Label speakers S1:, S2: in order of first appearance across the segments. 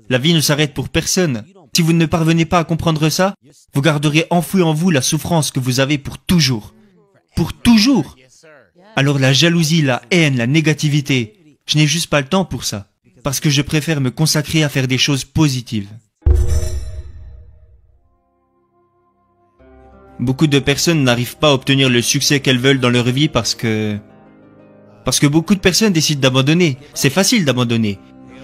S1: La vie ne s'arrête pour personne. Si vous ne parvenez pas à comprendre ça, vous garderez enfoui en vous la souffrance que vous avez pour toujours. Pour toujours. Alors la jalousie, la haine, la négativité, je n'ai juste pas le temps pour ça. Parce que je préfère me consacrer à faire des choses positives. Beaucoup de personnes n'arrivent pas à obtenir le succès qu'elles veulent dans leur vie parce que beaucoup de personnes décident d'abandonner. C'est facile d'abandonner.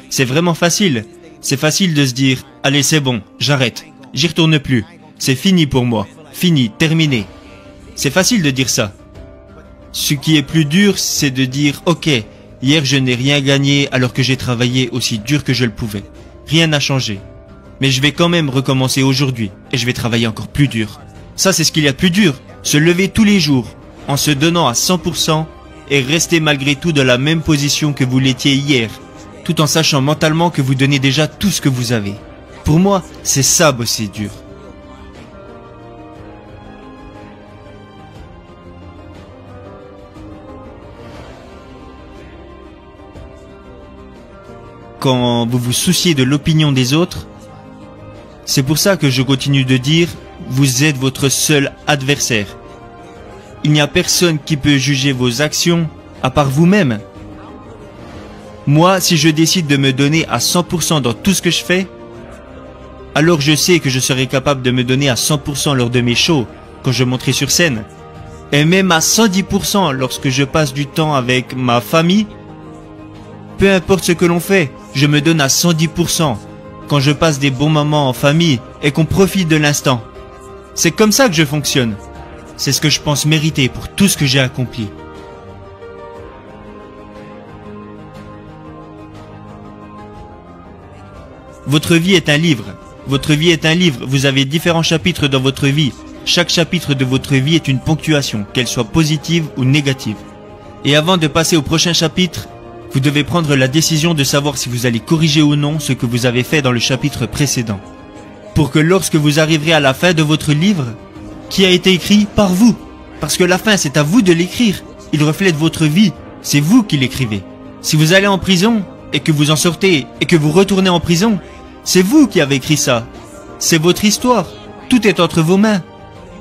S1: C'est vraiment facile. C'est facile de se dire « Allez, c'est bon, j'arrête. J'y retourne plus. C'est fini pour moi. Fini, terminé. » C'est facile de dire ça. Ce qui est plus dur, c'est de dire « Ok, hier je n'ai rien gagné alors que j'ai travaillé aussi dur que je le pouvais. Rien n'a changé. Mais je vais quand même recommencer aujourd'hui et je vais travailler encore plus dur. » Ça, c'est ce qu'il y a de plus dur. Se lever tous les jours en se donnant à 100% et rester malgré tout dans la même position que vous l'étiez hier, tout en sachant mentalement que vous donnez déjà tout ce que vous avez. Pour moi, c'est ça bosser dur. Quand vous vous souciez de l'opinion des autres, c'est pour ça que je continue de dire, vous êtes votre seul adversaire. Il n'y a personne qui peut juger vos actions à part vous-même. Moi, si je décide de me donner à 100% dans tout ce que je fais, alors je sais que je serai capable de me donner à 100% lors de mes shows, quand je monterai sur scène. Et même à 110% lorsque je passe du temps avec ma famille. Peu importe ce que l'on fait, je me donne à 110% quand je passe des bons moments en famille et qu'on profite de l'instant. C'est comme ça que je fonctionne. C'est ce que je pense mériter pour tout ce que j'ai accompli. Votre vie est un livre. Votre vie est un livre. Vous avez différents chapitres dans votre vie. Chaque chapitre de votre vie est une ponctuation, qu'elle soit positive ou négative. Et avant de passer au prochain chapitre, vous devez prendre la décision de savoir si vous allez corriger ou non ce que vous avez fait dans le chapitre précédent. Pour que lorsque vous arriverez à la fin de votre livre, qui a été écrit par vous, parce que la fin c'est à vous de l'écrire, il reflète votre vie, c'est vous qui l'écrivez. Si vous allez en prison, et que vous en sortez, et que vous retournez en prison, c'est vous qui avez écrit ça. C'est votre histoire, tout est entre vos mains.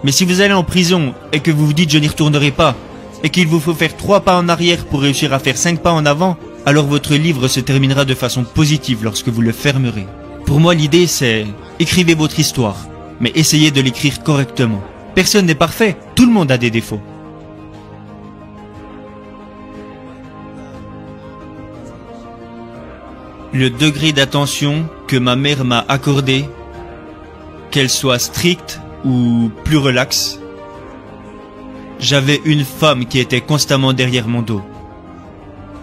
S1: Mais si vous allez en prison, et que vous vous dites je n'y retournerai pas, et qu'il vous faut faire 3 pas en arrière pour réussir à faire 5 pas en avant, alors votre livre se terminera de façon positive lorsque vous le fermerez. Pour moi, l'idée c'est, écrivez votre histoire, mais essayez de l'écrire correctement. Personne n'est parfait, tout le monde a des défauts. Le degré d'attention que ma mère m'a accordé, qu'elle soit stricte ou plus relaxe, j'avais une femme qui était constamment derrière mon dos,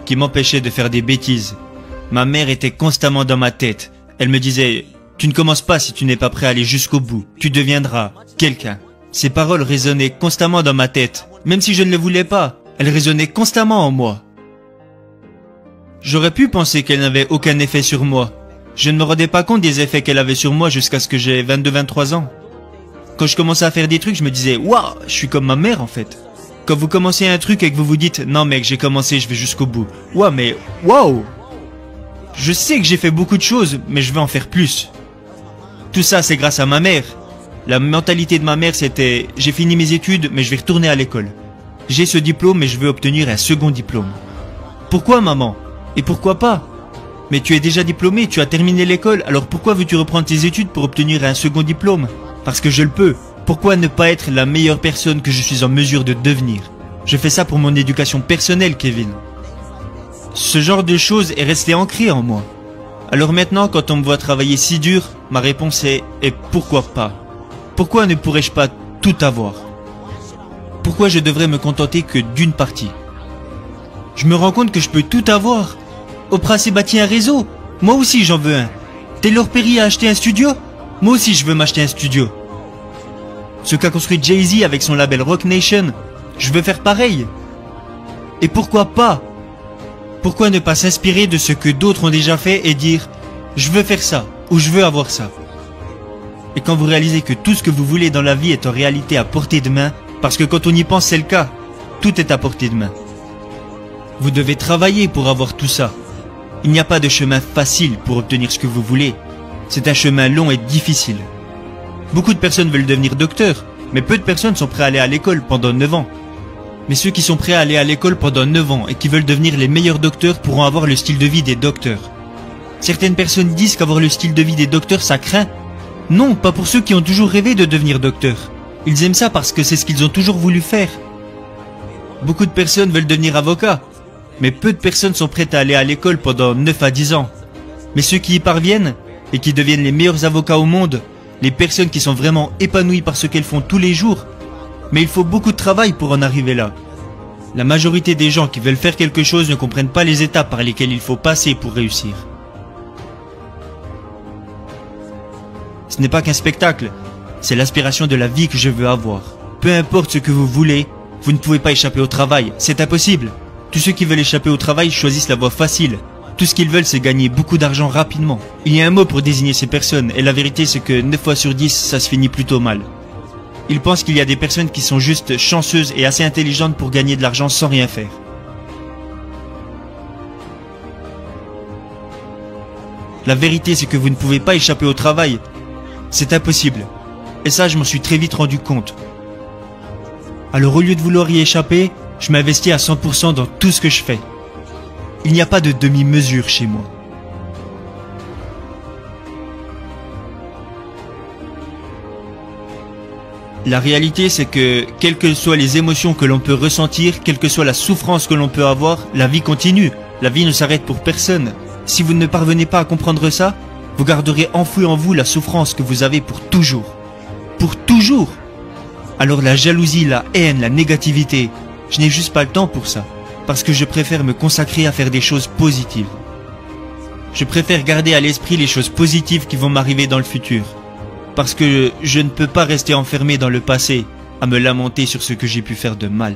S1: qui m'empêchait de faire des bêtises. Ma mère était constamment dans ma tête. Elle me disait « Tu ne commences pas si tu n'es pas prêt à aller jusqu'au bout. Tu deviendras quelqu'un. » Ces paroles résonnaient constamment dans ma tête. Même si je ne le voulais pas, elles résonnaient constamment en moi. J'aurais pu penser qu'elle n'avait aucun effet sur moi. Je ne me rendais pas compte des effets qu'elle avait sur moi jusqu'à ce que j'ai 22-23 ans. Quand je commençais à faire des trucs, je me disais « Waouh, je suis comme ma mère en fait. » Quand vous commencez un truc et que vous vous dites « Non mec, j'ai commencé, je vais jusqu'au bout. » Ouais, mais waouh! Je sais que j'ai fait beaucoup de choses, mais je veux en faire plus. Tout ça, c'est grâce à ma mère. La mentalité de ma mère, c'était « J'ai fini mes études, mais je vais retourner à l'école. J'ai ce diplôme, mais je veux obtenir un second diplôme. » Pourquoi, maman? Et pourquoi pas? Mais tu es déjà diplômé, tu as terminé l'école, alors pourquoi veux-tu reprendre tes études pour obtenir un second diplôme? Parce que je le peux. Pourquoi ne pas être la meilleure personne que je suis en mesure de devenir? Je fais ça pour mon éducation personnelle, Kevin. Ce genre de choses est resté ancré en moi. Alors maintenant, quand on me voit travailler si dur, ma réponse est « Et pourquoi pas? Pourquoi ne pourrais-je pas tout avoir? Pourquoi je devrais me contenter que d'une partie? Je me rends compte que je peux tout avoir. Oprah s'est bâti un réseau. Moi aussi j'en veux un. Taylor Perry a acheté un studio. Moi aussi je veux m'acheter un studio. Ce qu'a construit Jay-Z avec son label Roc Nation, je veux faire pareil. Et pourquoi pas? Pourquoi ne pas s'inspirer de ce que d'autres ont déjà fait et dire « Je veux faire ça » ou « Je veux avoir ça ». Et quand vous réalisez que tout ce que vous voulez dans la vie est en réalité à portée de main, parce que quand on y pense c'est le cas, tout est à portée de main. Vous devez travailler pour avoir tout ça. Il n'y a pas de chemin facile pour obtenir ce que vous voulez. C'est un chemin long et difficile. Beaucoup de personnes veulent devenir docteurs, mais peu de personnes sont prêtes à aller à l'école pendant 9 ans. Mais ceux qui sont prêts à aller à l'école pendant 9 ans et qui veulent devenir les meilleurs docteurs pourront avoir le style de vie des docteurs. Certaines personnes disent qu'avoir le style de vie des docteurs, ça craint. Non, pas pour ceux qui ont toujours rêvé de devenir docteurs. Ils aiment ça parce que c'est ce qu'ils ont toujours voulu faire. Beaucoup de personnes veulent devenir avocats, mais peu de personnes sont prêtes à aller à l'école pendant 9 à 10 ans. Mais ceux qui y parviennent et qui deviennent les meilleurs avocats au monde, les personnes qui sont vraiment épanouies par ce qu'elles font tous les jours, mais il faut beaucoup de travail pour en arriver là. La majorité des gens qui veulent faire quelque chose ne comprennent pas les étapes par lesquelles il faut passer pour réussir. Ce n'est pas qu'un spectacle, c'est l'aspiration de la vie que je veux avoir. Peu importe ce que vous voulez, vous ne pouvez pas échapper au travail, c'est impossible. Tous ceux qui veulent échapper au travail choisissent la voie facile. Tout ce qu'ils veulent, c'est gagner beaucoup d'argent rapidement. Il y a un mot pour désigner ces personnes, et la vérité c'est que 9 fois sur 10, ça se finit plutôt mal. Ils pensent qu'il y a des personnes qui sont juste chanceuses et assez intelligentes pour gagner de l'argent sans rien faire. La vérité c'est que vous ne pouvez pas échapper au travail. C'est impossible. Et ça, je m'en suis très vite rendu compte. Alors au lieu de vouloir y échapper, je m'investis à 100% dans tout ce que je fais. Il n'y a pas de demi-mesure chez moi. La réalité, c'est que, quelles que soient les émotions que l'on peut ressentir, quelle que soit la souffrance que l'on peut avoir, la vie continue. La vie ne s'arrête pour personne. Si vous ne parvenez pas à comprendre ça, vous garderez enfoui en vous la souffrance que vous avez pour toujours. Pour toujours. Alors la jalousie, la haine, la négativité, je n'ai juste pas le temps pour ça. Parce que je préfère me consacrer à faire des choses positives. Je préfère garder à l'esprit les choses positives qui vont m'arriver dans le futur. Parce que je ne peux pas rester enfermé dans le passé, à me lamenter sur ce que j'ai pu faire de mal.